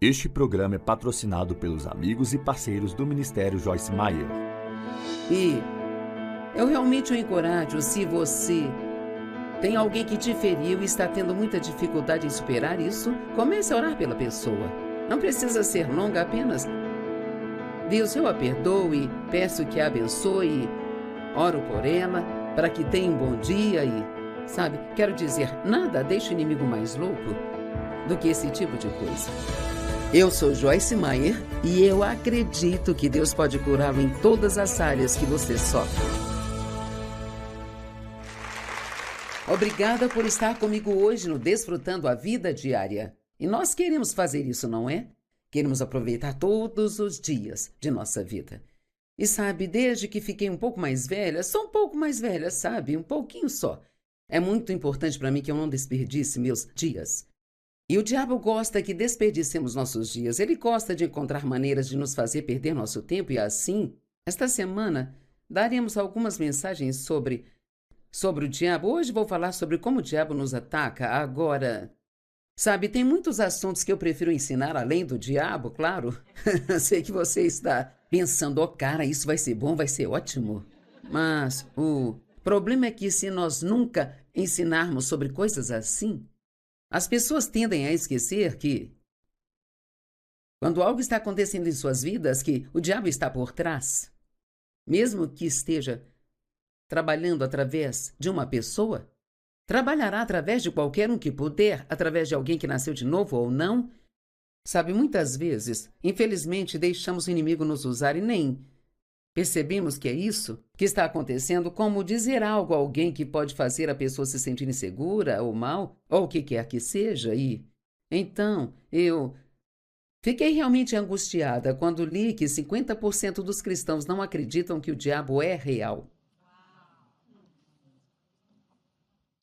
Este programa é patrocinado pelos amigos e parceiros do Ministério Joyce Meyer. E eu realmente o encorajo, se você tem alguém que te feriu e está tendo muita dificuldade em superar isso, comece a orar pela pessoa. Não precisa ser longa, apenas: Deus, eu a perdoo e peço que a abençoe, oro por ela, para que tenha um bom dia e, sabe, quero dizer, nada deixa o inimigo mais louco do que esse tipo de coisa. Eu sou Joyce Meyer e eu acredito que Deus pode curá-lo em todas as áreas que você sofre. Obrigada por estar comigo hoje no Desfrutando a Vida Diária. E nós queremos fazer isso, não é? Queremos aproveitar todos os dias de nossa vida. E sabe, desde que fiquei um pouco mais velha, só um pouco mais velha, sabe? Um pouquinho só. É muito importante para mim que eu não desperdice meus dias. E o diabo gosta que desperdicemos nossos dias. Ele gosta de encontrar maneiras de nos fazer perder nosso tempo e assim, esta semana, daremos algumas mensagens sobre o diabo. Hoje vou falar sobre como o diabo nos ataca. Agora, sabe, tem muitos assuntos que eu prefiro ensinar além do diabo, claro. Sei que você está pensando, cara, isso vai ser bom, vai ser ótimo. Mas o problema é que se nós nunca ensinarmos sobre coisas assim, as pessoas tendem a esquecer que, quando algo está acontecendo em suas vidas, que o diabo está por trás, mesmo que esteja trabalhando através de uma pessoa, trabalhará através de qualquer um que puder, através de alguém que nasceu de novo ou não. Sabe, muitas vezes, infelizmente, deixamos o inimigo nos usar e nem percebemos que é isso que está acontecendo, como dizer algo a alguém que pode fazer a pessoa se sentir insegura ou mal, ou o que quer que seja. E então, eu fiquei realmente angustiada quando li que 50% dos cristãos não acreditam que o diabo é real.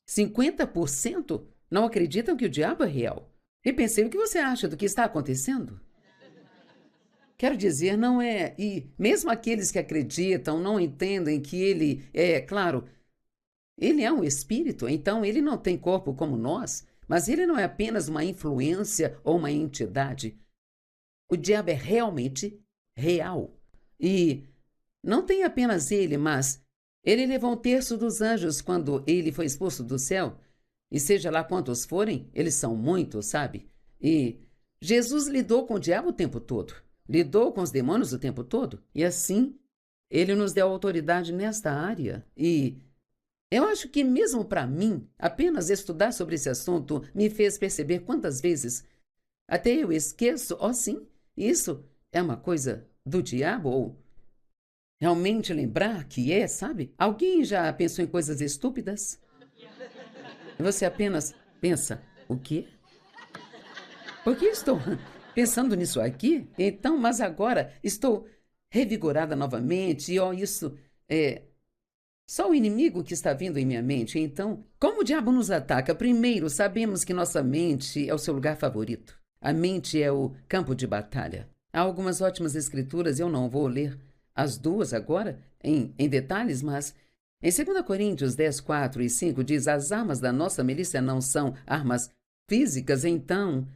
50% não acreditam que o diabo é real. E pensei, o que você acha do que está acontecendo? Quero dizer, não é... E mesmo aqueles que acreditam não entendem que ele é, claro, ele é um espírito, então ele não tem corpo como nós, mas ele não é apenas uma influência ou uma entidade. O diabo é realmente real. E não tem apenas ele, mas ele levou 1/3 dos anjos quando ele foi expulso do céu. E seja lá quantos forem, eles são muitos, sabe? E Jesus lidou com o diabo o tempo todo. Lidou com os demônios o tempo todo. E assim, ele nos deu autoridade nesta área. E eu acho que mesmo para mim, apenas estudar sobre esse assunto me fez perceber quantas vezes até eu esqueço, sim, isso é uma coisa do diabo, ou realmente lembrar que é, sabe? Alguém já pensou em coisas estúpidas? Você apenas pensa, o quê? Por que estou pensando nisso aqui? Então, mas agora estou revigorada novamente e, isso é só o inimigo que está vindo em minha mente. Então, como o diabo nos ataca? Primeiro, sabemos que nossa mente é o seu lugar favorito. A mente é o campo de batalha. Há algumas ótimas escrituras, eu não vou ler as duas agora, em detalhes, mas em 2 Coríntios 10, 4 e 5 diz: as armas da nossa milícia não são armas físicas, então,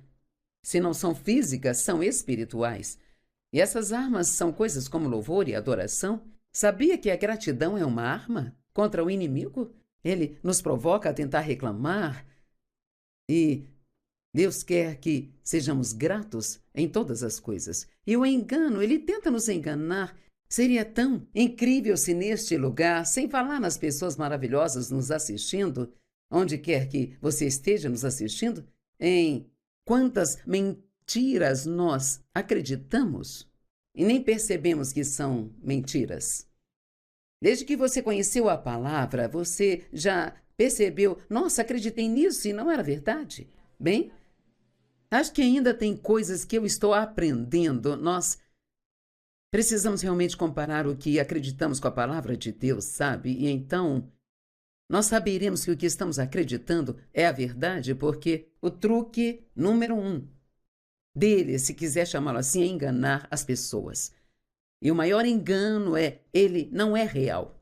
se não são físicas, são espirituais. E essas armas são coisas como louvor e adoração. Sabia que a gratidão é uma arma contra o inimigo? Ele nos provoca a tentar reclamar e Deus quer que sejamos gratos em todas as coisas. E o engano, ele tenta nos enganar. Seria tão incrível se neste lugar, sem falar nas pessoas maravilhosas nos assistindo, onde quer que você esteja nos assistindo, em quantas mentiras nós acreditamos e nem percebemos que são mentiras. Desde que você conheceu a palavra, você já percebeu, nossa, acreditei nisso e não era verdade? Bem, acho que ainda tem coisas que eu estou aprendendo. Nós precisamos realmente comparar o que acreditamos com a palavra de Deus, sabe? E então, nós saberemos que o que estamos acreditando é a verdade, porque o truque número 1 dele, se quiser chamá-lo assim, é enganar as pessoas. E o maior engano é, ele não é real.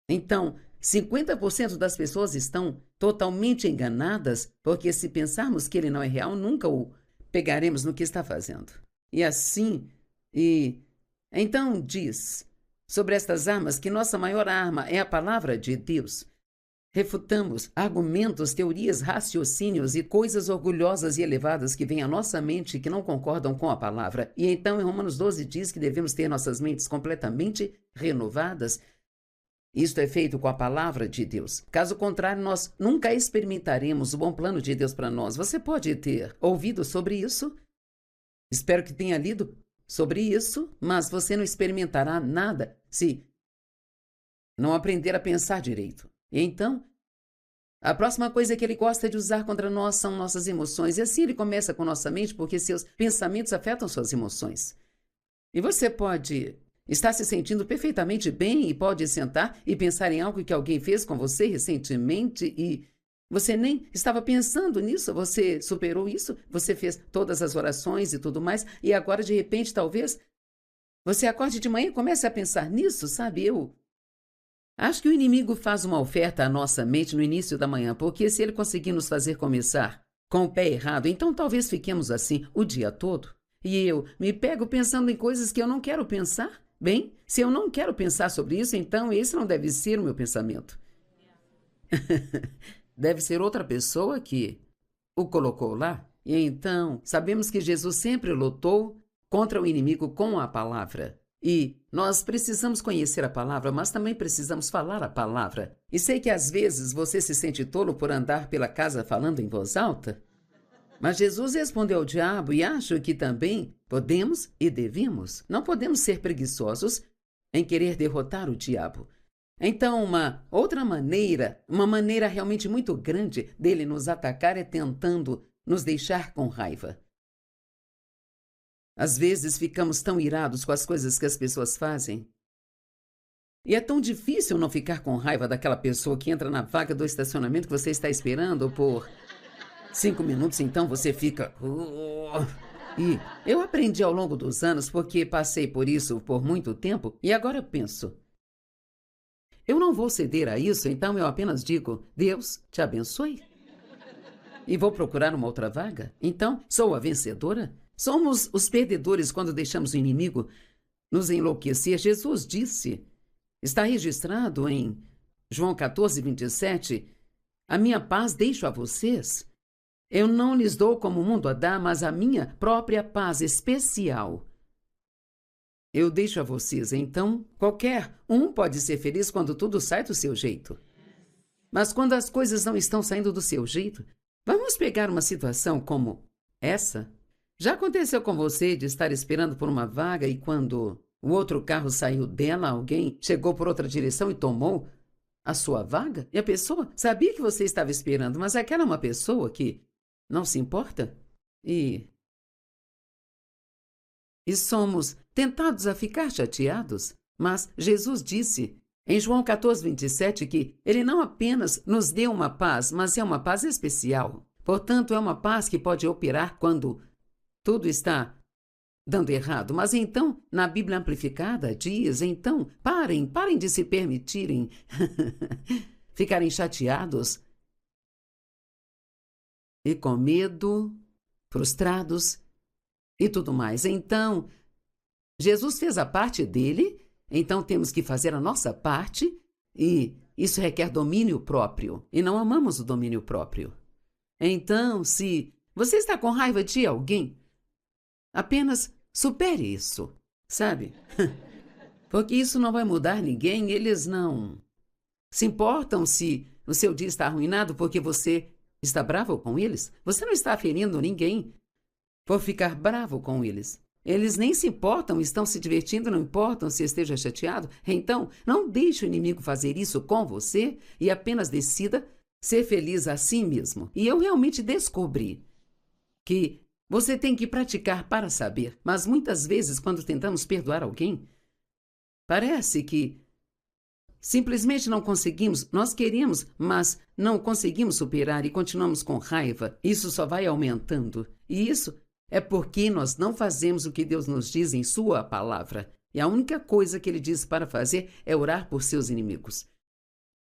Então, 50% das pessoas estão totalmente enganadas, porque se pensarmos que ele não é real, nunca o pegaremos no que está fazendo. Então diz sobre estas armas que nossa maior arma é a palavra de Deus. Refutamos argumentos, teorias, raciocínios e coisas orgulhosas e elevadas que vêm à nossa mente e que não concordam com a palavra. E então em Romanos 12 diz que devemos ter nossas mentes completamente renovadas. Isto é feito com a palavra de Deus. Caso contrário, nós nunca experimentaremos o bom plano de Deus para nós. Você pode ter ouvido sobre isso, espero que tenha lido sobre isso, mas você não experimentará nada se não aprender a pensar direito. Então, a próxima coisa que ele gosta de usar contra nós são nossas emoções. E assim ele começa com nossa mente, porque seus pensamentos afetam suas emoções. E você pode estar se sentindo perfeitamente bem e pode sentar e pensar em algo que alguém fez com você recentemente e você nem estava pensando nisso, você superou isso, você fez todas as orações e tudo mais, e agora de repente talvez você acorde de manhã e comece a pensar nisso, sabe? Eu acho que o inimigo faz uma oferta à nossa mente no início da manhã, porque se ele conseguir nos fazer começar com o pé errado, então talvez fiquemos assim o dia todo. E eu me pego pensando em coisas que eu não quero pensar. Bem, se eu não quero pensar sobre isso, então esse não deve ser o meu pensamento. Deve ser outra pessoa que o colocou lá. E então, sabemos que Jesus sempre lutou contra o inimigo com a palavra. E nós precisamos conhecer a palavra, mas também precisamos falar a palavra. E sei que às vezes você se sente tolo por andar pela casa falando em voz alta. Mas Jesus respondeu ao diabo e acho que também podemos e devemos. Não podemos ser preguiçosos em querer derrotar o diabo. Então, uma maneira realmente muito grande dele nos atacar é tentando nos deixar com raiva. Às vezes ficamos tão irados com as coisas que as pessoas fazem. E é tão difícil não ficar com raiva daquela pessoa que entra na vaga do estacionamento que você está esperando por 5 minutos, então você fica... E eu aprendi ao longo dos anos, porque passei por isso por muito tempo, e agora eu penso, eu não vou ceder a isso, então eu apenas digo, Deus te abençoe. E vou procurar uma outra vaga? Então, sou a vencedora? Somos os perdedores quando deixamos o inimigo nos enlouquecer. Jesus disse, está registrado em João 14, 27, a minha paz deixo a vocês. Eu não lhes dou como o mundo a dá, mas a minha própria paz especial eu deixo a vocês. Então, qualquer um pode ser feliz quando tudo sai do seu jeito. Mas quando as coisas não estão saindo do seu jeito, vamos pegar uma situação como essa. Já aconteceu com você de estar esperando por uma vaga e quando o outro carro saiu dela, alguém chegou por outra direção e tomou a sua vaga? E a pessoa sabia que você estava esperando, mas aquela é uma pessoa que não se importa? E somos tentados a ficar chateados. Mas Jesus disse em João 14, 27 que ele não apenas nos deu uma paz, mas é uma paz especial. Portanto, é uma paz que pode operar quando tudo está dando errado. Mas então, na Bíblia Amplificada, diz, então, parem de se permitirem ficarem chateados e com medo, frustrados e tudo mais. Então, Jesus fez a parte dele, então temos que fazer a nossa parte e isso requer domínio próprio. E não amamos o domínio próprio. Então, se você está com raiva de alguém, apenas supere isso, sabe? Porque isso não vai mudar ninguém, eles não se importam se o seu dia está arruinado porque você está bravo com eles. Você não está ferindo ninguém por ficar bravo com eles. Eles nem se importam, estão se divertindo, não importam se esteja chateado. Então, não deixe o inimigo fazer isso com você e apenas decida ser feliz assim mesmo. E eu realmente descobri que você tem que praticar para saber, mas muitas vezes quando tentamos perdoar alguém, parece que simplesmente não conseguimos, nós queremos, mas não conseguimos superar e continuamos com raiva. Isso só vai aumentando. E isso é porque nós não fazemos o que Deus nos diz em sua palavra. E a única coisa que ele diz para fazer é orar por seus inimigos.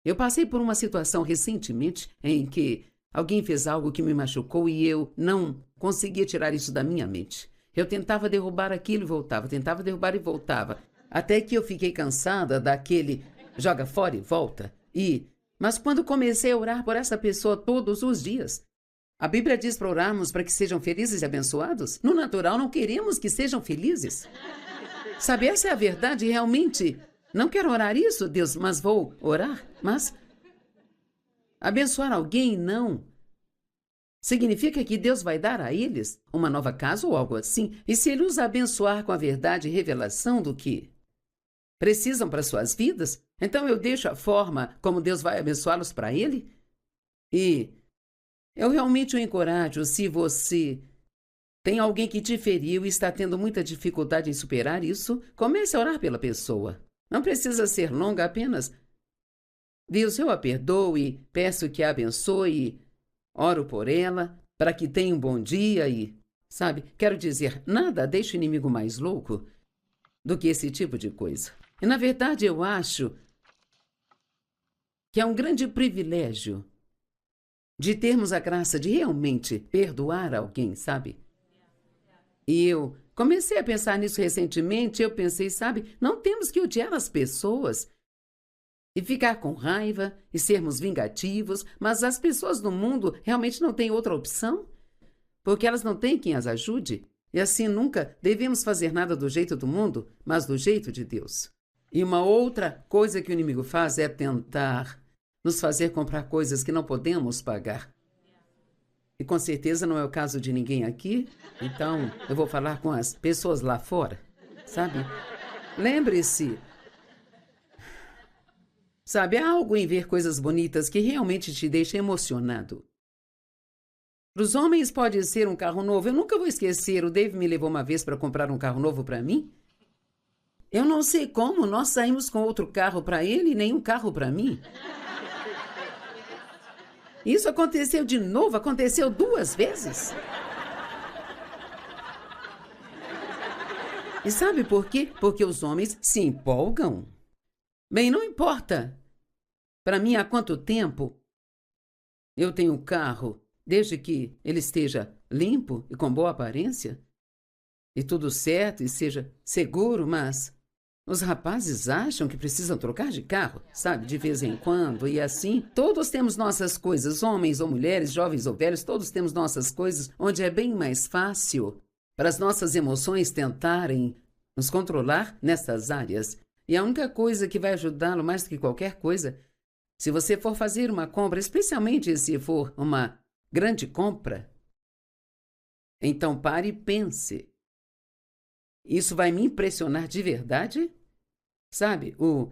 Eu passei por uma situação recentemente em que alguém fez algo que me machucou e eu não conseguia tirar isso da minha mente. Eu tentava derrubar aquilo e voltava, tentava derrubar e voltava, até que eu fiquei cansada daquele joga fora e volta. Mas quando comecei a orar por essa pessoa todos os dias, a Bíblia diz para orarmos para que sejam felizes e abençoados. No natural, não queremos que sejam felizes. Sabe, essa é a verdade. Realmente, não quero orar isso, Deus, mas vou orar. Mas abençoar alguém, não. Significa que Deus vai dar a eles uma nova casa ou algo assim. E se Ele os abençoar com a verdade e revelação do que precisam para suas vidas, então eu deixo a forma como Deus vai abençoá-los para Ele? E eu realmente o encorajo, se você tem alguém que te feriu e está tendo muita dificuldade em superar isso, comece a orar pela pessoa. Não precisa ser longa, apenas Deus, eu a perdoo e peço que a abençoe, oro por ela, para que tenha um bom dia e, sabe, quero dizer, nada deixa o inimigo mais louco do que esse tipo de coisa. E, na verdade, eu acho que é um grande privilégio de termos a graça de realmente perdoar alguém, sabe? E eu comecei a pensar nisso recentemente, eu pensei, sabe, não temos que odiar as pessoas e ficar com raiva e sermos vingativos, mas as pessoas no mundo realmente não têm outra opção, porque elas não têm quem as ajude, e assim nunca devemos fazer nada do jeito do mundo, mas do jeito de Deus. E uma outra coisa que o inimigo faz é tentar nos fazer comprar coisas que não podemos pagar. E com certeza não é o caso de ninguém aqui, então eu vou falar com as pessoas lá fora, sabe? Lembre-se, sabe, há algo em ver coisas bonitas que realmente te deixa emocionado. Para os homens pode ser um carro novo. Eu nunca vou esquecer, o Dave me levou uma vez para comprar um carro novo para mim. Eu não sei como, nós saímos com outro carro para ele e nenhum carro para mim. Isso aconteceu de novo, aconteceu 2 vezes. E sabe por quê? Porque os homens se empolgam. Bem, não importa. Para mim, há quanto tempo eu tenho um carro, desde que ele esteja limpo e com boa aparência, e tudo certo e seja seguro, mas os rapazes acham que precisam trocar de carro, sabe, de vez em quando, e assim, todos temos nossas coisas, homens ou mulheres, jovens ou velhos, todos temos nossas coisas, onde é bem mais fácil para as nossas emoções tentarem nos controlar nessas áreas. E a única coisa que vai ajudá-lo mais do que qualquer coisa, se você for fazer uma compra, especialmente se for uma grande compra, então pare e pense. Isso vai me impressionar de verdade? Sabe, o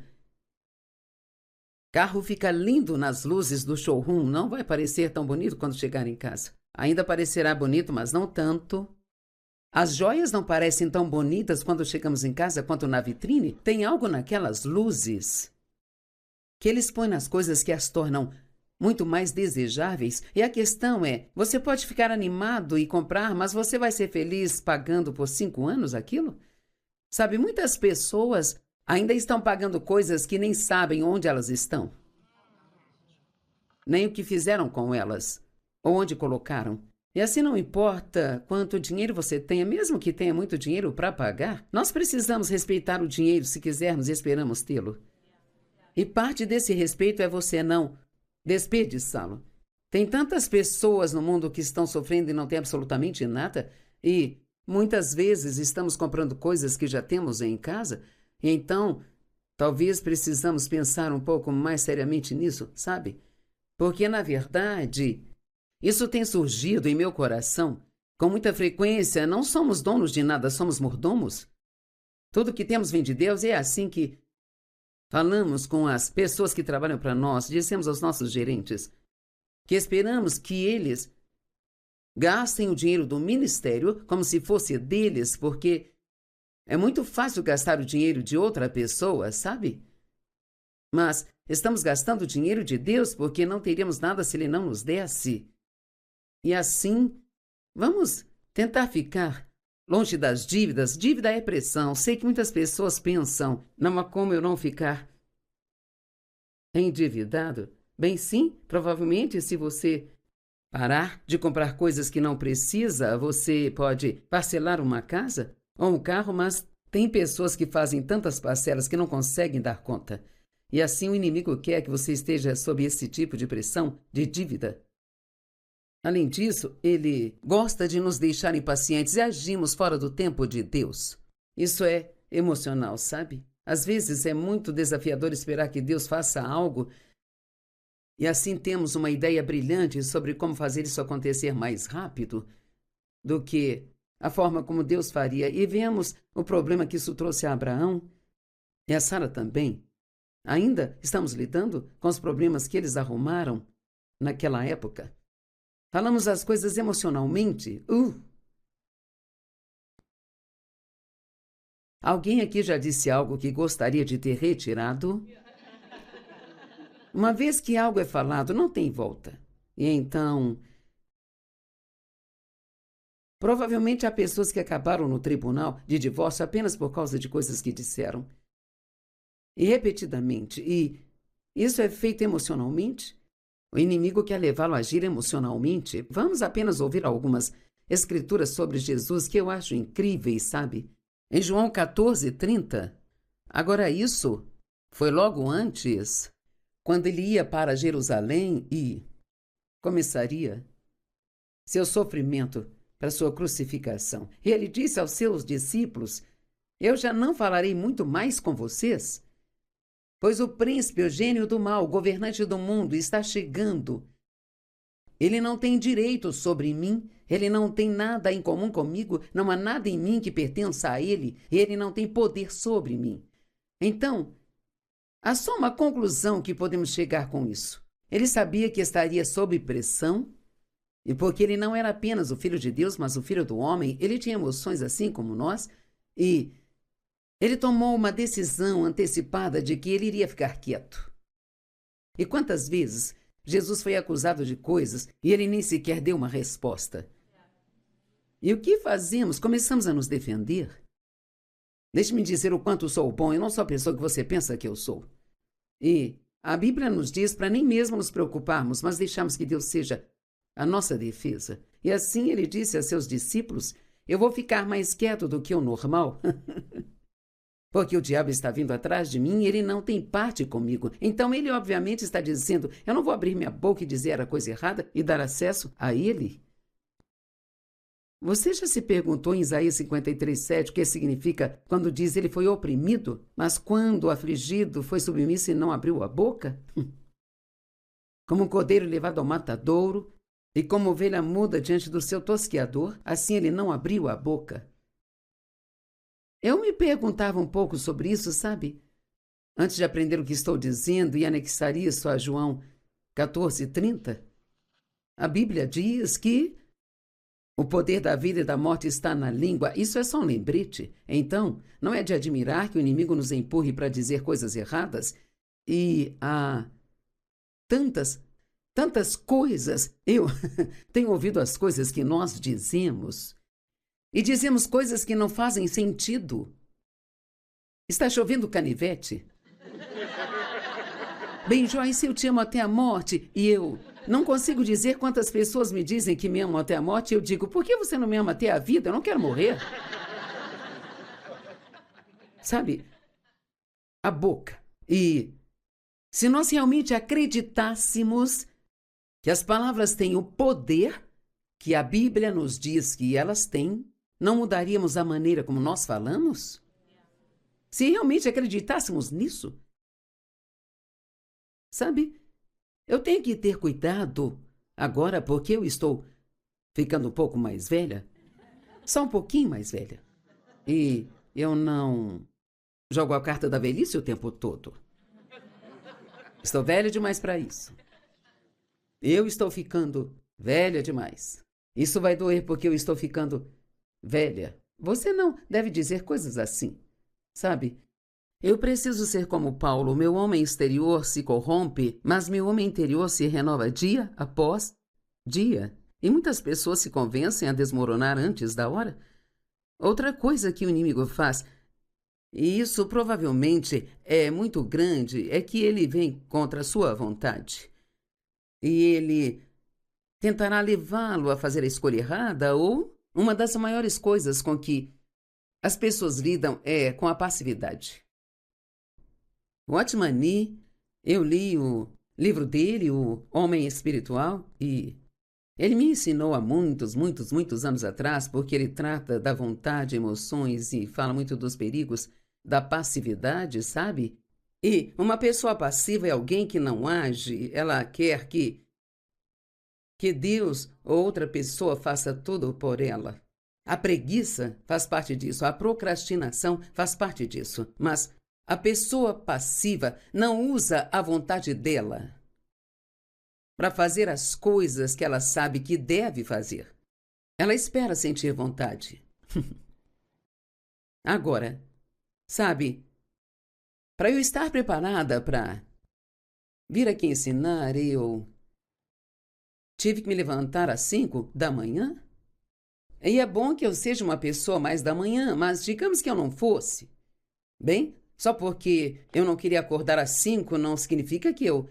carro fica lindo nas luzes do showroom, não vai parecer tão bonito quando chegar em casa. Ainda parecerá bonito, mas não tanto. As joias não parecem tão bonitas quando chegamos em casa quanto na vitrine. Tem algo naquelas luzes que eles põem nas coisas que as tornam muito mais desejáveis. E a questão é, você pode ficar animado e comprar, mas você vai ser feliz pagando por 5 anos aquilo? Sabe, muitas pessoas ainda estão pagando coisas que nem sabem onde elas estão, nem o que fizeram com elas, ou onde colocaram. E assim não importa quanto dinheiro você tenha, mesmo que tenha muito dinheiro para pagar, nós precisamos respeitar o dinheiro se quisermos e esperamos tê-lo. E parte desse respeito é você não desperdiçá-lo. Tem tantas pessoas no mundo que estão sofrendo e não têm absolutamente nada, e muitas vezes estamos comprando coisas que já temos em casa, e então talvez precisamos pensar um pouco mais seriamente nisso, sabe? Porque, na verdade, isso tem surgido em meu coração com muita frequência. Não somos donos de nada, somos mordomos. Tudo que temos vem de Deus, e é assim que falamos com as pessoas que trabalham para nós, dizemos aos nossos gerentes que esperamos que eles gastem o dinheiro do ministério como se fosse deles, porque é muito fácil gastar o dinheiro de outra pessoa, sabe? Mas estamos gastando o dinheiro de Deus porque não teríamos nada se Ele não nos desse. E assim, vamos tentar ficar longe das dívidas. Dívida é pressão. Sei que muitas pessoas pensam, não há como eu não ficar endividado. Bem, sim, provavelmente se você Parar de comprar coisas que não precisa. Você pode parcelar uma casa ou um carro, mas tem pessoas que fazem tantas parcelas que não conseguem dar conta. E assim o inimigo quer que você esteja sob esse tipo de pressão, de dívida. Além disso, ele gosta de nos deixar impacientes e agimos fora do tempo de Deus. Isso é emocional, sabe? Às vezes é muito desafiador esperar que Deus faça algo e assim temos uma ideia brilhante sobre como fazer isso acontecer mais rápido do que a forma como Deus faria. E vemos o problema que isso trouxe a Abraão e a Sara também. Ainda estamos lidando com os problemas que eles arrumaram naquela época. Falamos as coisas emocionalmente. Alguém aqui já disse algo que gostaria de ter retirado? Uma vez que algo é falado, não tem volta. E então, provavelmente há pessoas que acabaram no tribunal de divórcio apenas por causa de coisas que disseram. E repetidamente. E isso é feito emocionalmente? O inimigo quer levá-lo a agir emocionalmente. Vamos apenas ouvir algumas escrituras sobre Jesus que eu acho incríveis, sabe? Em João 14:30. Agora isso foi logo antes, quando ele ia para Jerusalém e começaria seu sofrimento para sua crucificação. E ele disse aos seus discípulos: eu já não falarei muito mais com vocês, pois o príncipe, o gênio do mal, o governante do mundo, está chegando. Ele não tem direito sobre mim, ele não tem nada em comum comigo, não há nada em mim que pertença a ele, e ele não tem poder sobre mim. Então, há só uma conclusão que podemos chegar com isso. Ele sabia que estaria sob pressão, e porque ele não era apenas o filho de Deus, mas o filho do homem, ele tinha emoções assim como nós, e ele tomou uma decisão antecipada de que ele iria ficar quieto. E quantas vezes Jesus foi acusado de coisas e ele nem sequer deu uma resposta? E o que fazemos? Começamos a nos defender. Deixe-me dizer o quanto sou bom, eu não sou a pessoa que você pensa que eu sou. E a Bíblia nos diz para nem mesmo nos preocuparmos, mas deixarmos que Deus seja a nossa defesa. E assim ele disse a seus discípulos: eu vou ficar mais quieto do que o normal. Porque o diabo está vindo atrás de mim e ele não tem parte comigo. Então ele obviamente está dizendo: eu não vou abrir minha boca e dizer a coisa errada e dar acesso a ele. Você já se perguntou em Isaías 53:7 o que significa quando diz ele foi oprimido, mas quando afligido foi submisso e não abriu a boca? Como um cordeiro levado ao matadouro e como ovelha muda diante do seu tosqueador, assim ele não abriu a boca. Eu me perguntava um pouco sobre isso, sabe? Antes de aprender o que estou dizendo e anexar isso a João 14:30, a Bíblia diz que o poder da vida e da morte está na língua. Isso é só um lembrete. Então, não é de admirar que o inimigo nos empurre para dizer coisas erradas. E há tantas coisas. Eu tenho ouvido as coisas que nós dizemos. E dizemos coisas que não fazem sentido. Está chovendo canivete? Bem, Joyce, eu te amo até a morte. E eu não consigo dizer quantas pessoas me dizem que me amam até a morte. E eu digo: por que você não me ama até a vida? Eu não quero morrer. Sabe? A boca. E se nós realmente acreditássemos que as palavras têm o poder que a Bíblia nos diz que elas têm, não mudaríamos a maneira como nós falamos? Se realmente acreditássemos nisso? Sabe, eu tenho que ter cuidado agora porque eu estou ficando um pouco mais velha. Só um pouquinho mais velha. E eu não jogo a carta da velhice o tempo todo. Estou velha demais para isso. Eu estou ficando velha demais. Isso vai doer porque eu estou ficando velha. Você não deve dizer coisas assim, sabe? Eu preciso ser como Paulo. Meu homem exterior se corrompe, mas meu homem interior se renova dia após dia. E muitas pessoas se convencem a desmoronar antes da hora. Outra coisa que o inimigo faz, e isso provavelmente é muito grande, é que ele vem contra a sua vontade. E ele tentará levá-lo a fazer a escolha errada, ou uma das maiores coisas com que as pessoas lidam é com a passividade. Watchman Nee, eu li o livro dele, O Homem Espiritual, e ele me ensinou há muitos anos atrás, porque ele trata da vontade, emoções e fala muito dos perigos da passividade, sabe? E uma pessoa passiva é alguém que não age, ela quer que Deus ou outra pessoa faça tudo por ela. A preguiça faz parte disso, a procrastinação faz parte disso, mas a pessoa passiva não usa a vontade dela para fazer as coisas que ela sabe que deve fazer. Ela espera sentir vontade. Agora, sabe, para eu estar preparada para vir aqui ensinar, eu tive que me levantar às 5 da manhã. E é bom que eu seja uma pessoa mais da manhã, mas digamos que eu não fosse. Bem, só porque eu não queria acordar às 5 não significa que eu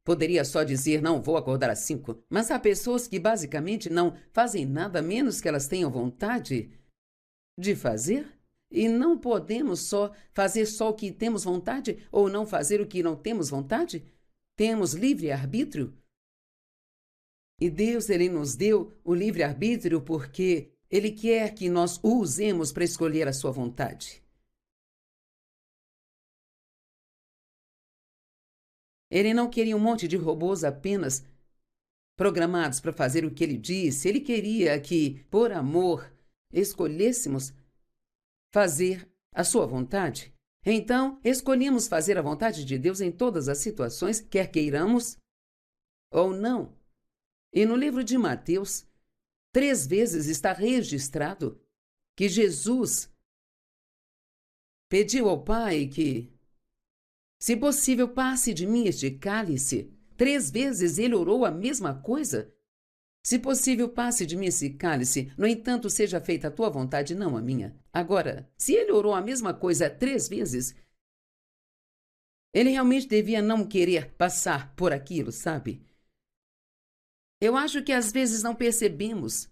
poderia só dizer não vou acordar às 5. Mas há pessoas que basicamente não fazem nada menos que elas tenham vontade de fazer. E não podemos só fazer só o que temos vontade ou não fazer o que não temos vontade. Temos livre-arbítrio. E Deus, Ele nos deu o livre-arbítrio porque Ele quer que nós o usemos para escolher a sua vontade. Ele não queria um monte de robôs apenas programados para fazer o que Ele disse. Ele queria que, por amor, escolhêssemos fazer a sua vontade. Então, escolhemos fazer a vontade de Deus em todas as situações, quer queiramos ou não. E no livro de Mateus, 3 vezes está registrado que Jesus pediu ao Pai que, se possível, passe de mim este cálice. 3 vezes ele orou a mesma coisa. Se possível, passe de mim esse cálice. No entanto, seja feita a tua vontade, não a minha. Agora, se ele orou a mesma coisa 3 vezes, ele realmente devia não querer passar por aquilo, sabe? Eu acho que às vezes não percebemos.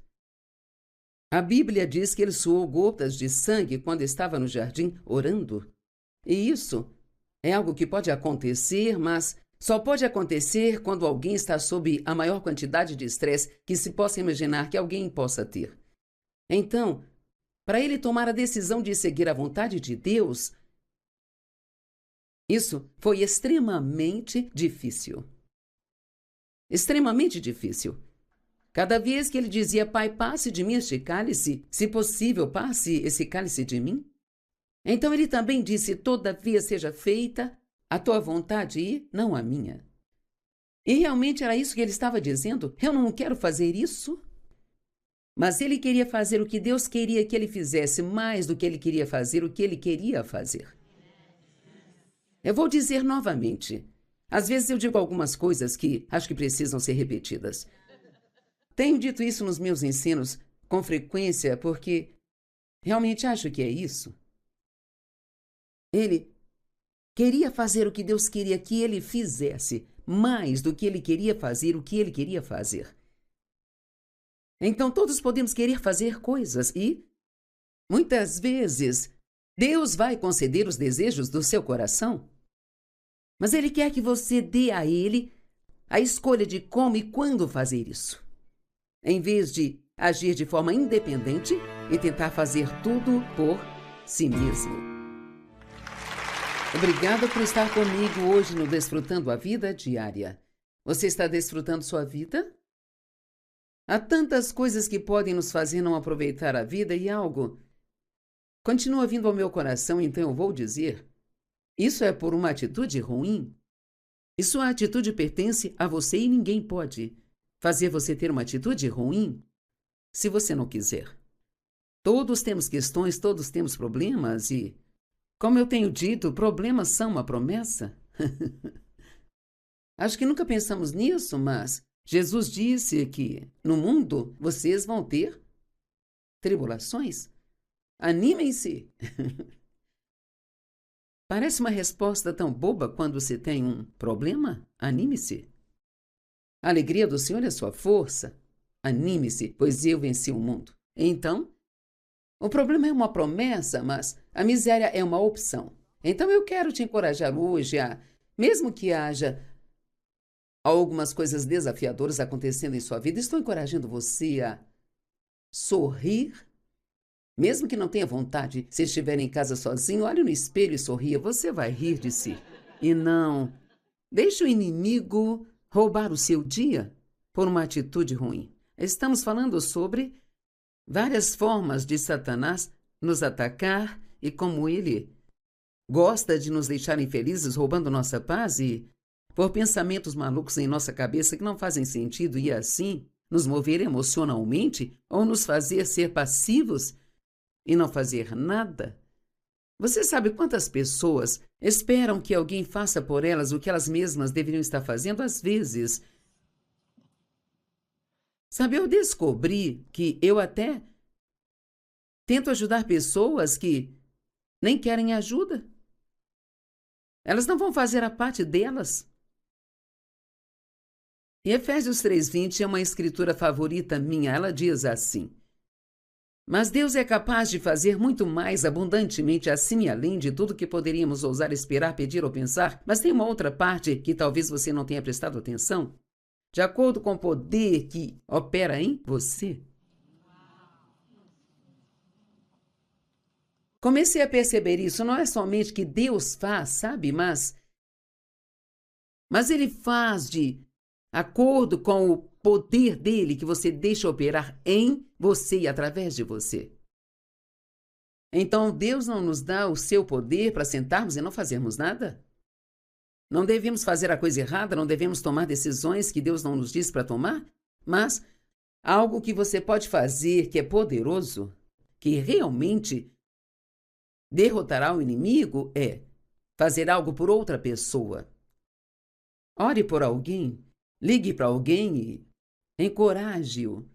A Bíblia diz que ele suou gotas de sangue quando estava no jardim orando. E isso é algo que pode acontecer, mas só pode acontecer quando alguém está sob a maior quantidade de estresse que se possa imaginar que alguém possa ter. Então, para ele tomar a decisão de seguir a vontade de Deus, isso foi extremamente difícil. Extremamente difícil. Cada vez que ele dizia, Pai, passe de mim este cálice, se possível, passe esse cálice de mim. Então ele também disse, todavia seja feita a tua vontade e não a minha. E realmente era isso que ele estava dizendo. Eu não quero fazer isso. Mas ele queria fazer o que Deus queria que ele fizesse, mais do que ele queria fazer o que ele queria fazer. Eu vou dizer novamente. Às vezes eu digo algumas coisas que acho que precisam ser repetidas. Tenho dito isso nos meus ensinos com frequência porque realmente acho que é isso. Ele queria fazer o que Deus queria que ele fizesse, mais do que ele queria fazer o que ele queria fazer. Então todos podemos querer fazer coisas e, muitas vezes, Deus vai conceder os desejos do seu coração. Mas Ele quer que você dê a Ele a escolha de como e quando fazer isso. Em vez de agir de forma independente e tentar fazer tudo por si mesmo. Obrigada por estar comigo hoje no Desfrutando a Vida Diária. Você está desfrutando sua vida? Há tantas coisas que podem nos fazer não aproveitar a vida e algo continua vindo ao meu coração, então eu vou dizer, isso é por uma atitude ruim? E sua atitude pertence a você e ninguém pode fazer você ter uma atitude ruim se você não quiser. Todos temos questões, todos temos problemas e, como eu tenho dito, problemas são uma promessa. Acho que nunca pensamos nisso, mas Jesus disse que no mundo vocês vão ter tribulações. Animem-se! Parece uma resposta tão boba quando se tem um problema? Anime-se. A alegria do Senhor é sua força. Anime-se, pois eu venci o mundo. Então, o problema é uma promessa, mas a miséria é uma opção. Então eu quero te encorajar hoje mesmo que haja algumas coisas desafiadoras acontecendo em sua vida, estou encorajando você a sorrir, mesmo que não tenha vontade. Se estiver em casa sozinho, olhe no espelho e sorria, você vai rir de si. E não deixe o inimigo roubar o seu dia por uma atitude ruim. Estamos falando sobre várias formas de Satanás nos atacar e como ele gosta de nos deixar infelizes, roubando nossa paz e por pensamentos malucos em nossa cabeça que não fazem sentido e assim nos mover emocionalmente ou nos fazer ser passivos e não fazer nada. Você sabe quantas pessoas esperam que alguém faça por elas o que elas mesmas deveriam estar fazendo às vezes? Sabe, eu descobri que eu até tento ajudar pessoas que nem querem ajuda. Elas não vão fazer a parte delas. E Efésios 3:20 é uma escritura favorita minha. Ela diz assim: mas Deus é capaz de fazer muito mais abundantemente acima e além de tudo que poderíamos ousar esperar, pedir ou pensar. Mas tem uma outra parte que talvez você não tenha prestado atenção. De acordo com o poder que opera em você. Comecei a perceber isso. Não é somente que Deus faz, sabe? Mas Ele faz de acordo com o poder dele que você deixa operar em você e através de você. Então, Deus não nos dá o seu poder para sentarmos e não fazermos nada? Não devemos fazer a coisa errada, não devemos tomar decisões que Deus não nos diz para tomar? Mas algo que você pode fazer que é poderoso, que realmente derrotará o inimigo, é fazer algo por outra pessoa. Ore por alguém, ligue para alguém e encoraje-o.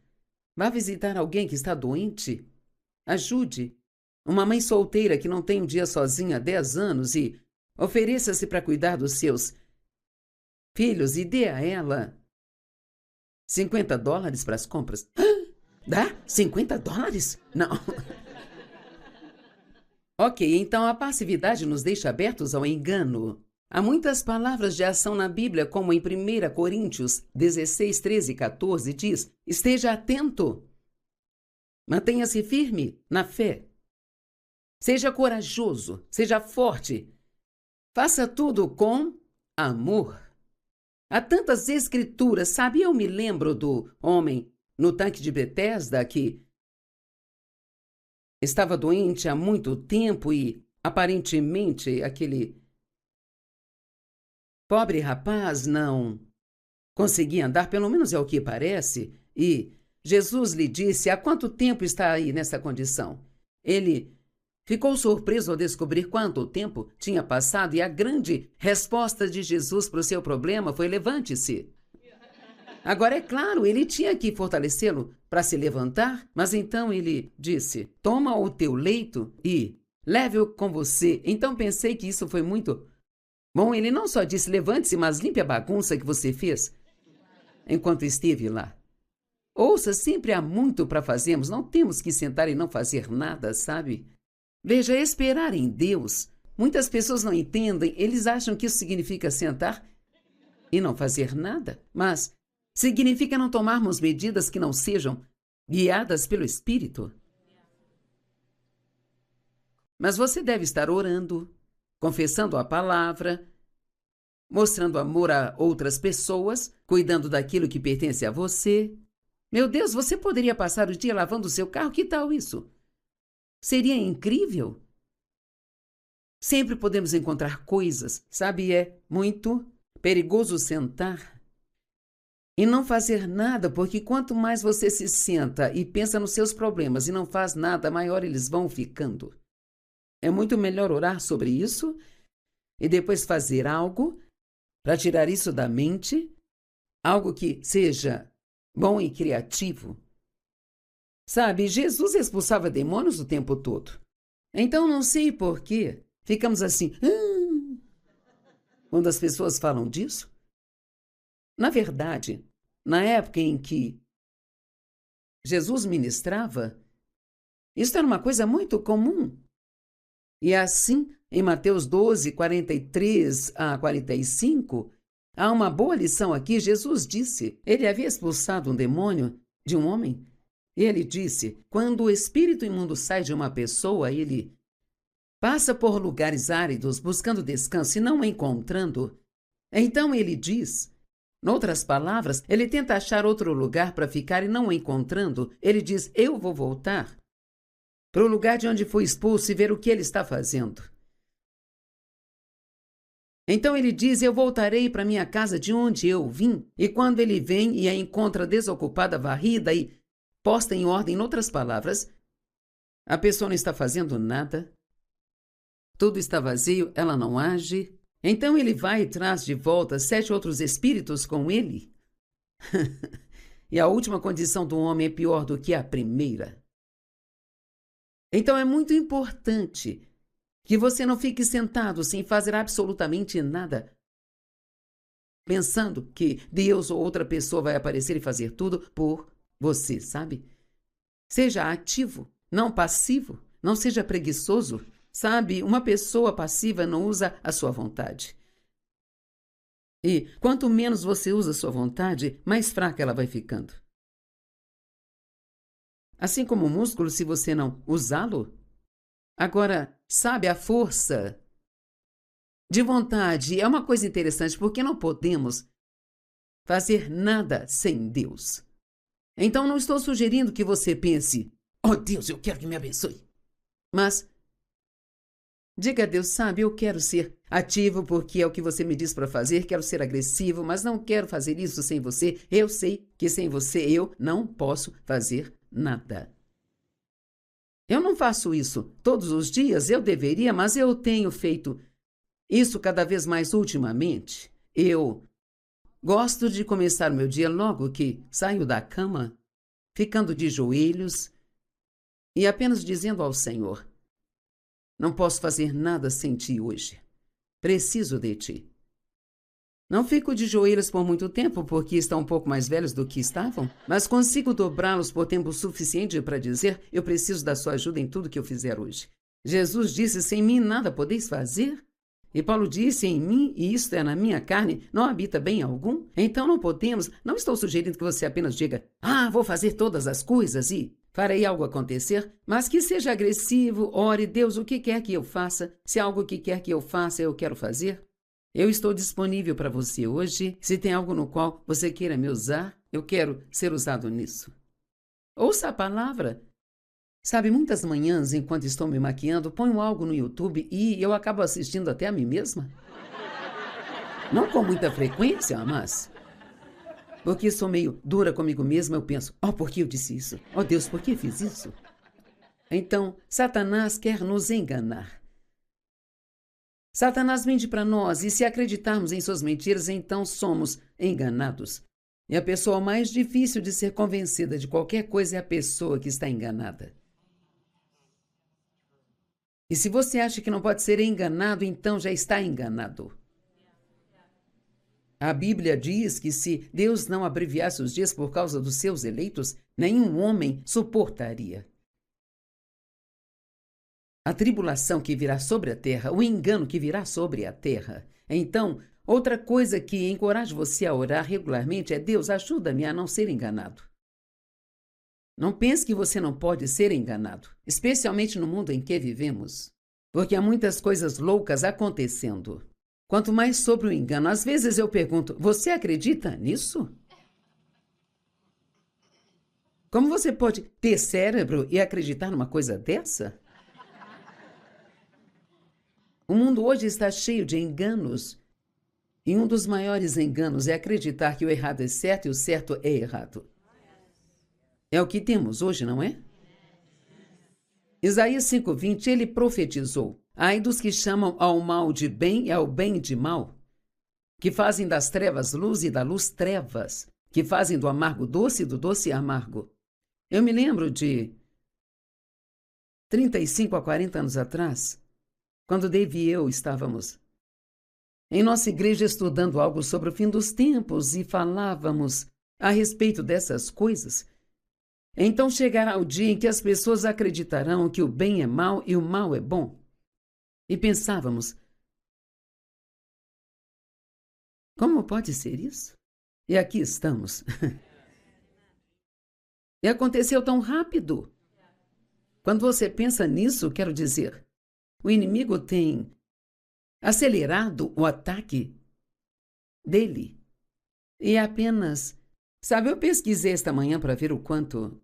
Vá visitar alguém que está doente. Ajude. Uma mãe solteira que não tem um dia sozinha há 10 anos e ofereça-se para cuidar dos seus filhos e dê a ela $50 para as compras. Dá? $50? Não. Ok, então a passividade nos deixa abertos ao engano. Há muitas palavras de ação na Bíblia, como em 1 Coríntios 16, 13 e 14, diz: esteja atento, mantenha-se firme na fé, seja corajoso, seja forte, faça tudo com amor. Há tantas escrituras, sabe? Eu me lembro do homem no tanque de Betesda que estava doente há muito tempo e, aparentemente, aquele pobre rapaz não conseguia andar, pelo menos é o que parece, e Jesus lhe disse: há quanto tempo está aí nessa condição? Ele ficou surpreso ao descobrir quanto tempo tinha passado e a grande resposta de Jesus para o seu problema foi: levante-se. Agora, é claro, ele tinha que fortalecê-lo para se levantar, mas então ele disse: toma o teu leito e leve-o com você. Então pensei que isso foi muito bom. Ele não só disse: levante-se, mas limpe a bagunça que você fez enquanto esteve lá. Ouça, sempre há muito para fazermos, não temos que sentar e não fazer nada, sabe? Veja, esperar em Deus. Muitas pessoas não entendem, eles acham que isso significa sentar e não fazer nada, mas significa não tomarmos medidas que não sejam guiadas pelo Espírito. Mas você deve estar orando, confessando a palavra, mostrando amor a outras pessoas, cuidando daquilo que pertence a você. Meu Deus, você poderia passar o dia lavando o seu carro? Que tal isso? Seria incrível. Sempre podemos encontrar coisas, sabe? É muito perigoso sentar e não fazer nada, porque quanto mais você se senta e pensa nos seus problemas e não faz nada, maior eles vão ficando. É muito melhor orar sobre isso e depois fazer algo para tirar isso da mente, algo que seja bom e criativo. Sabe, Jesus expulsava demônios o tempo todo. Então não sei por que ficamos assim, quando as pessoas falam disso. Na verdade, na época em que Jesus ministrava, isso era uma coisa muito comum. E assim, em Mateus 12, 43 a 45, há uma boa lição aqui. Jesus disse, ele havia expulsado um demônio de um homem. E ele disse, quando o espírito imundo sai de uma pessoa, ele passa por lugares áridos buscando descanso e não encontrando. Então ele diz, noutras palavras, ele tenta achar outro lugar para ficar e não encontrando, ele diz, eu vou voltar para o lugar de onde foi expulso e ver o que ele está fazendo. Então ele diz, eu voltarei para minha casa de onde eu vim. E quando ele vem e a encontra desocupada, varrida e posta em ordem, em outras palavras, a pessoa não está fazendo nada, tudo está vazio, ela não age. Então ele vai e traz de volta 7 outros espíritos com ele. E a última condição do homem é pior do que a primeira. Então é muito importante que você não fique sentado sem fazer absolutamente nada, pensando que Deus ou outra pessoa vai aparecer e fazer tudo por você, sabe? Seja ativo, não passivo, não seja preguiçoso. Sabe, uma pessoa passiva não usa a sua vontade. E quanto menos você usa a sua vontade, mais fraca ela vai ficando. Assim como o músculo, se você não usá-lo. Agora, sabe, a força de vontade é uma coisa interessante, porque não podemos fazer nada sem Deus. Então, não estou sugerindo que você pense, oh Deus, eu quero que me abençoe. Mas diga a Deus, sabe, eu quero ser ativo porque é o que você me diz para fazer, quero ser agressivo, mas não quero fazer isso sem você. Eu sei que sem você eu não posso fazer nada. Eu não faço isso todos os dias, eu deveria, mas eu tenho feito isso cada vez mais ultimamente. Eu gosto de começar meu dia logo que saio da cama, ficando de joelhos e apenas dizendo ao Senhor, não posso fazer nada sem ti hoje. Preciso de ti. Não fico de joelhos por muito tempo, porque estão um pouco mais velhos do que estavam, mas consigo dobrá-los por tempo suficiente para dizer, eu preciso da sua ajuda em tudo que eu fizer hoje. Jesus disse, sem mim nada podeis fazer. E Paulo disse, em mim, e isto é na minha carne, não habita bem algum. Então não podemos, não estou sugerindo que você apenas diga, vou fazer todas as coisas e farei algo acontecer, mas que seja agressivo, ore, Deus, o que quer que eu faça? Se é algo que quer que eu faça, eu quero fazer. Eu estou disponível para você hoje. Se tem algo no qual você queira me usar, eu quero ser usado nisso. Ouça a palavra. Sabe, muitas manhãs, enquanto estou me maquiando, ponho algo no YouTube e eu acabo assistindo até a mim mesma. Não com muita frequência, mas porque sou meio dura comigo mesma, eu penso, por que eu disse isso? Deus, por que fiz isso? Então, Satanás quer nos enganar. Satanás mente para nós e se acreditarmos em suas mentiras, então somos enganados. E a pessoa mais difícil de ser convencida de qualquer coisa é a pessoa que está enganada. E se você acha que não pode ser enganado, então já está enganado. A Bíblia diz que se Deus não abreviasse os dias por causa dos seus eleitos, nenhum homem suportaria a tribulação que virá sobre a terra, o engano que virá sobre a terra. Então, outra coisa que encoraja você a orar regularmente é, Deus, ajuda-me a não ser enganado. Não pense que você não pode ser enganado, especialmente no mundo em que vivemos, porque há muitas coisas loucas acontecendo. Quanto mais sobre o engano, às vezes eu pergunto, você acredita nisso? Como você pode ter cérebro e acreditar numa coisa dessa? O mundo hoje está cheio de enganos. E um dos maiores enganos é acreditar que o errado é certo e o certo é errado. É o que temos hoje, não é? Isaías 5:20, ele profetizou, ai dos que chamam ao mal de bem e ao bem de mal, que fazem das trevas luz e da luz trevas, que fazem do amargo doce e do doce amargo. Eu me lembro de 35 a 40 anos atrás, quando Dave e eu estávamos em nossa igreja estudando algo sobre o fim dos tempos e falávamos a respeito dessas coisas. Então chegará o dia em que as pessoas acreditarão que o bem é mal e o mal é bom. E pensávamos, como pode ser isso? E aqui estamos. E aconteceu tão rápido. Quando você pensa nisso, quero dizer, o inimigo tem acelerado o ataque dele. E apenas... Sabe, eu pesquisei esta manhã para ver o quanto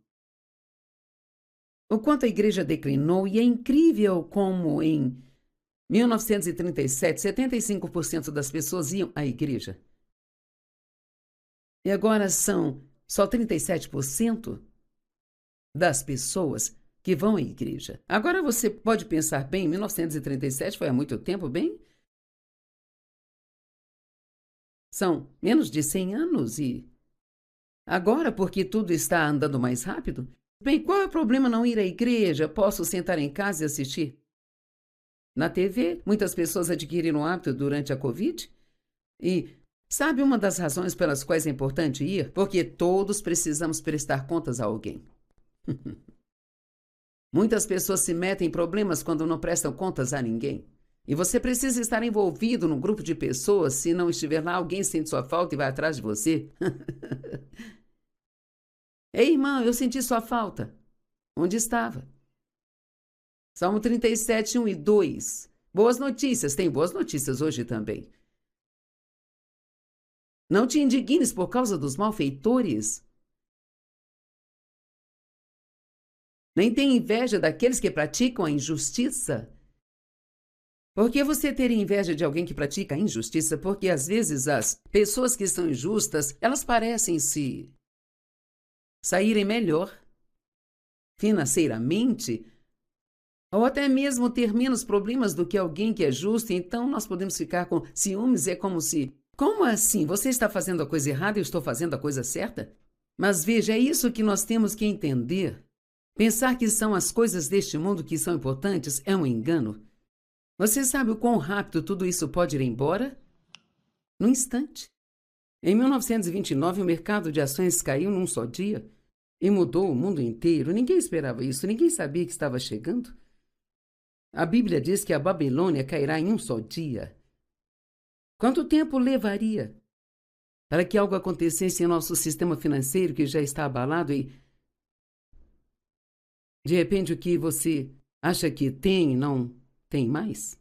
a igreja declinou, e é incrível como em 1937, 75% das pessoas iam à igreja. E agora são só 37% das pessoas que vão à igreja. Agora você pode pensar, bem, 1937 foi há muito tempo, bem? São menos de 100 anos e... Agora, porque tudo está andando mais rápido? Bem, qual é o problema não ir à igreja? Posso sentar em casa e assistir na TV? Muitas pessoas adquiriram o hábito durante a Covid. E sabe uma das razões pelas quais é importante ir? Porque todos precisamos prestar contas a alguém. Muitas pessoas se metem em problemas quando não prestam contas a ninguém. E você precisa estar envolvido num grupo de pessoas. Se não estiver lá, alguém sente sua falta e vai atrás de você. Ei, irmão, eu senti sua falta. Onde estava? Salmo 37, 1 e 2. Boas notícias. Tem boas notícias hoje também. Não te indignes por causa dos malfeitores. Nem tenha inveja daqueles que praticam a injustiça. Por que você teria inveja de alguém que pratica a injustiça? Porque às vezes as pessoas que são injustas, elas parecem se saírem melhor financeiramente, ou até mesmo ter menos problemas do que alguém que é justo. Então nós podemos ficar com ciúmes. É como se... Como assim? Você está fazendo a coisa errada e eu estou fazendo a coisa certa? Mas veja, é isso que nós temos que entender. Pensar que são as coisas deste mundo que são importantes é um engano. Você sabe o quão rápido tudo isso pode ir embora? Num instante. Em 1929, o mercado de ações caiu num só dia e mudou o mundo inteiro. Ninguém esperava isso, ninguém sabia que estava chegando. A Bíblia diz que a Babilônia cairá em um só dia. Quanto tempo levaria para que algo acontecesse em nosso sistema financeiro que já está abalado e, de repente, o que você acha que tem, não tem mais?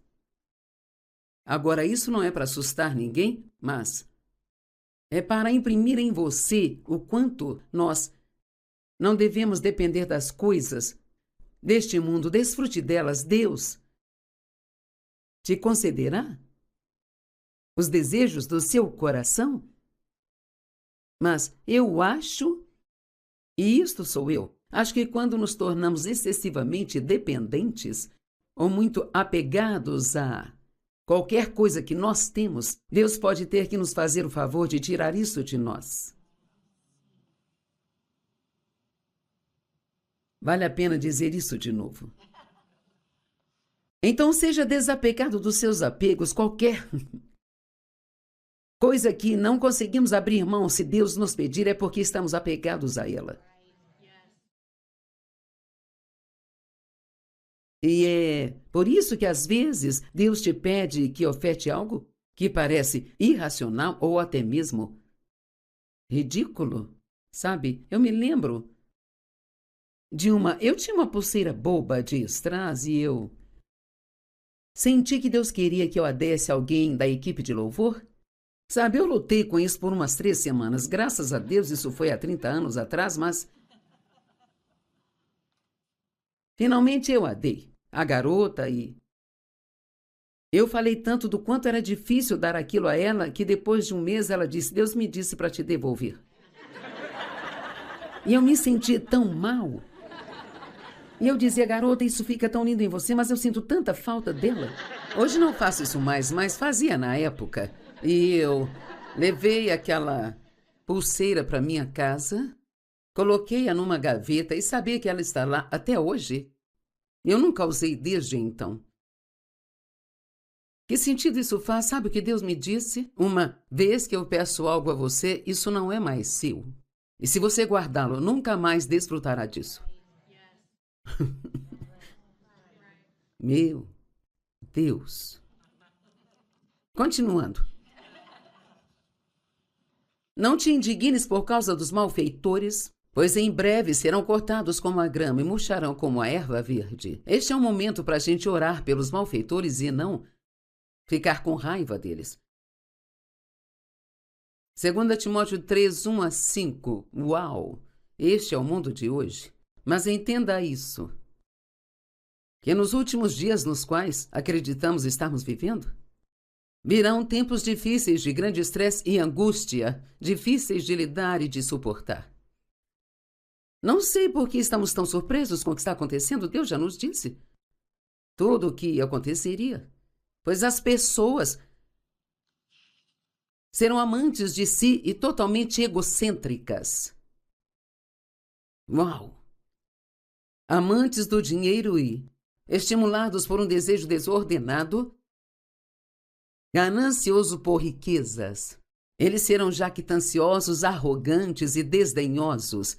Agora, isso não é para assustar ninguém, mas é para imprimir em você o quanto nós não devemos depender das coisas deste mundo. Desfrute delas. Deus te concederá os desejos do seu coração. Mas eu acho, e isto sou eu, acho que quando nos tornamos excessivamente dependentes ou muito apegados a qualquer coisa que nós temos, Deus pode ter que nos fazer o favor de tirar isso de nós. Vale a pena dizer isso de novo. Então seja desapegado dos seus apegos, qualquer coisa que não conseguimos abrir mão. Se Deus nos pedir, é porque estamos apegados a ela. E é por isso que às vezes Deus te pede que oferte algo que parece irracional ou até mesmo ridículo. Sabe, eu me lembro eu tinha uma pulseira boba de strass e eu senti que Deus queria que eu a desse a alguém da equipe de louvor. Sabe, eu lutei com isso por umas 3 semanas. Graças a Deus, isso foi há 30 anos atrás, mas finalmente eu a dei à garota e eu falei tanto do quanto era difícil dar aquilo a ela que depois de um mês ela disse: Deus me disse para te devolver. E eu me senti tão mal. E eu dizia: garota, isso fica tão lindo em você, mas eu sinto tanta falta dela. Hoje não faço isso mais, mas fazia na época. E eu levei aquela pulseira para minha casa, coloquei-a numa gaveta e sabia que ela está lá até hoje. Eu nunca a usei desde então. Que sentido isso faz? Sabe o que Deus me disse? Uma vez que eu peço algo a você, isso não é mais seu. E se você guardá-lo, nunca mais desfrutará disso. Meu Deus. Continuando. Não te indignes por causa dos malfeitores, pois em breve serão cortados como a grama e murcharão como a erva verde. Este é um momento para a gente orar pelos malfeitores e não ficar com raiva deles. 2 Timóteo 3, 1-5. Uau! Este é o mundo de hoje. Mas entenda isso, que nos últimos dias nos quais acreditamos estarmos vivendo, virão tempos difíceis de grande estresse e angústia, difíceis de lidar e de suportar. Não sei por que estamos tão surpresos com o que está acontecendo. Deus já nos disse tudo o que aconteceria, pois as pessoas serão amantes de si e totalmente egocêntricas. Uau! Amantes do dinheiro e estimulados por um desejo desordenado, ganancioso por riquezas. Eles serão jactanciosos, arrogantes e desdenhosos.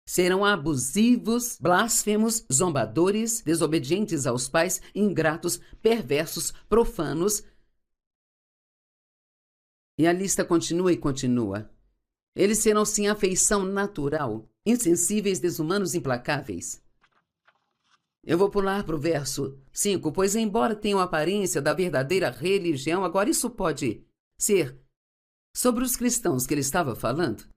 Serão abusivos, blasfemos, zombadores, desobedientes aos pais, ingratos, perversos, profanos. E a lista continua e continua. Eles serão sem afeição natural, insensíveis, desumanos, implacáveis. Eu vou pular para o verso 5, pois embora tenham aparência da verdadeira religião, agora isso pode ser sobre os cristãos que ele estava falando?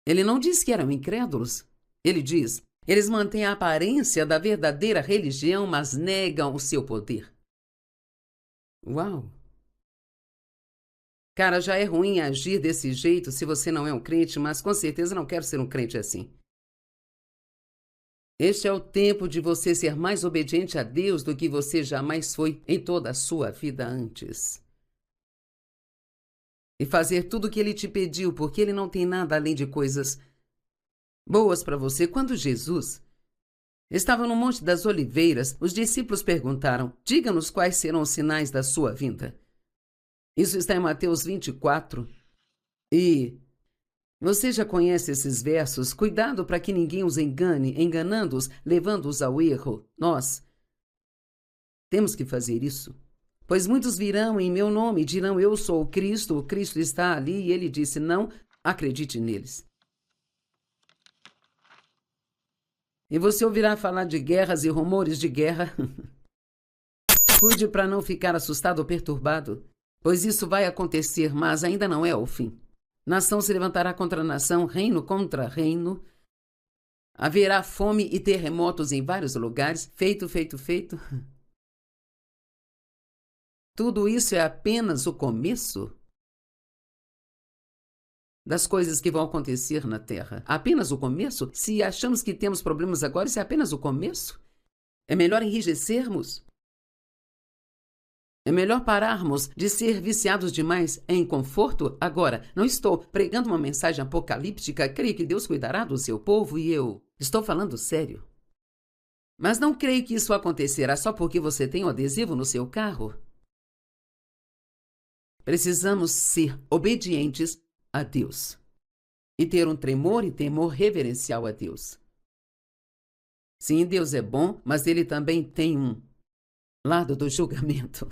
Ele não diz que eram incrédulos. Ele diz, eles mantêm a aparência da verdadeira religião, mas negam o seu poder. Uau! Cara, já é ruim agir desse jeito se você não é um crente, mas com certeza não quero ser um crente assim. Este é o tempo de você ser mais obediente a Deus do que você jamais foi em toda a sua vida antes. E fazer tudo o que Ele te pediu, porque Ele não tem nada além de coisas boas para você. Quando Jesus estava no Monte das Oliveiras, os discípulos perguntaram, diga-nos quais serão os sinais da sua vinda. Isso está em Mateus 24. E você já conhece esses versos? Cuidado para que ninguém os engane, enganando-os, levando-os ao erro. Nós temos que fazer isso. Pois muitos virão em meu nome e dirão, eu sou o Cristo está ali. E ele disse, não acredite neles. E você ouvirá falar de guerras e rumores de guerra. Cuide para não ficar assustado ou perturbado, pois isso vai acontecer, mas ainda não é o fim. Nação se levantará contra nação, reino contra reino. Haverá fome e terremotos em vários lugares. Feito. Tudo isso é apenas o começo das coisas que vão acontecer na Terra. Apenas o começo? Se achamos que temos problemas agora, isso é apenas o começo? É melhor enrijecermos. É melhor pararmos de ser viciados demais em conforto. Agora, não estou pregando uma mensagem apocalíptica. Creio que Deus cuidará do seu povo e eu estou falando sério. Mas não creio que isso acontecerá só porque você tem um adesivo no seu carro. Precisamos ser obedientes a Deus e ter um tremor e temor reverencial a Deus. Sim, Deus é bom, mas Ele também tem um lado do julgamento.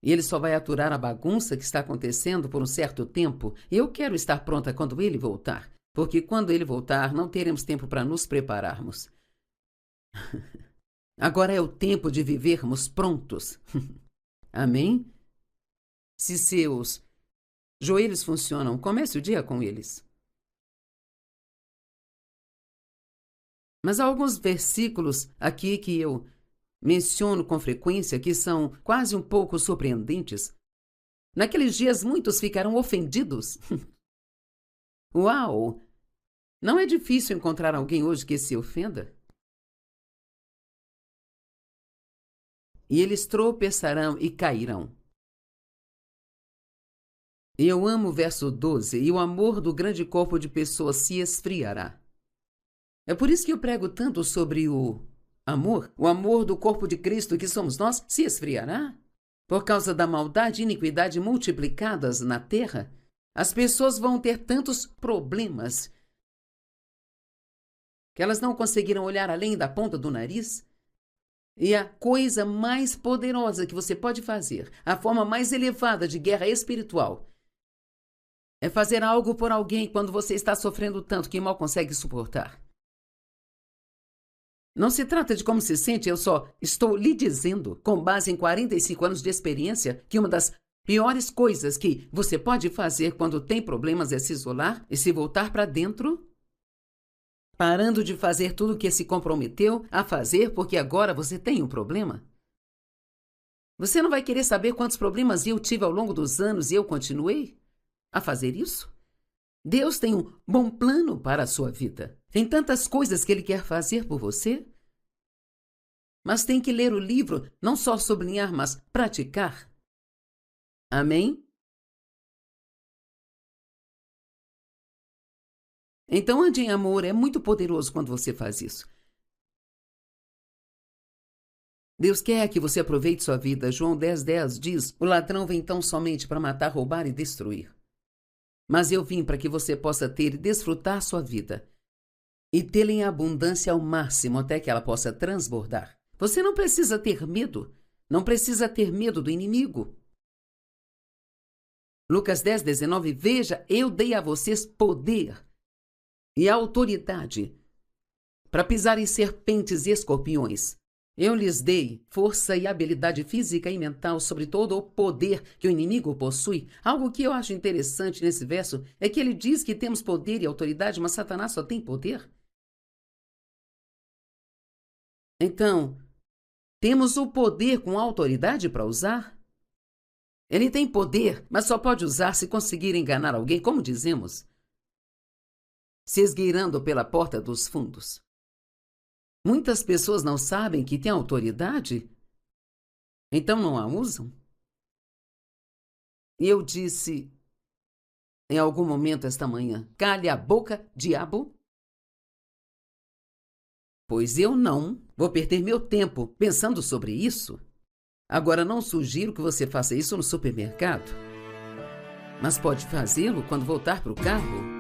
E Ele só vai aturar a bagunça que está acontecendo por um certo tempo. E eu quero estar pronta quando Ele voltar, porque quando Ele voltar, não teremos tempo para nos prepararmos. Agora é o tempo de vivermos prontos. Amém? Se seus joelhos funcionam, comece o dia com eles. Mas há alguns versículos aqui que eu menciono com frequência que são quase um pouco surpreendentes. Naqueles dias muitos ficarão ofendidos. Uau! Não é difícil encontrar alguém hoje que se ofenda? E eles tropeçarão e cairão. E eu amo o verso 12, e o amor do grande corpo de pessoas se esfriará. É por isso que eu prego tanto sobre o amor do corpo de Cristo que somos nós, se esfriará? Por causa da maldade e iniquidade multiplicadas na terra? As pessoas vão ter tantos problemas que elas não conseguiram olhar além da ponta do nariz. E a coisa mais poderosa que você pode fazer, a forma mais elevada de guerra espiritual, é fazer algo por alguém quando você está sofrendo tanto que mal consegue suportar. Não se trata de como se sente, eu só estou lhe dizendo, com base em 45 anos de experiência, que uma das piores coisas que você pode fazer quando tem problemas é se isolar e se voltar para dentro, parando de fazer tudo o que se comprometeu a fazer porque agora você tem um problema. Você não vai querer saber quantos problemas eu tive ao longo dos anos e eu continuei a fazer isso? Deus tem um bom plano para a sua vida. Tem tantas coisas que Ele quer fazer por você. Mas tem que ler o livro, não só sublinhar, mas praticar. Amém? Então ande em amor, é muito poderoso quando você faz isso. Deus quer que você aproveite sua vida. João 10:10 diz, o ladrão vem tão somente para matar, roubar e destruir. Mas eu vim para que você possa ter e desfrutar sua vida. E tê-la em abundância ao máximo até que ela possa transbordar. Você não precisa ter medo. Não precisa ter medo do inimigo. Lucas 10:19, veja, eu dei a vocês poder e autoridade para pisar em serpentes e escorpiões. Eu lhes dei força e habilidade física e mental sobre todo o poder que o inimigo possui. Algo que eu acho interessante nesse verso é que ele diz que temos poder e autoridade, mas Satanás só tem poder. Então, temos o poder com autoridade para usar? Ele tem poder, mas só pode usar se conseguir enganar alguém, como dizemos, se esgueirando pela porta dos fundos. Muitas pessoas não sabem que têm autoridade, então não a usam. E eu disse, em algum momento esta manhã, cale a boca, diabo, pois eu não vou perder meu tempo pensando sobre isso. Agora, não sugiro que você faça isso no supermercado, mas pode fazê-lo quando voltar para o carro.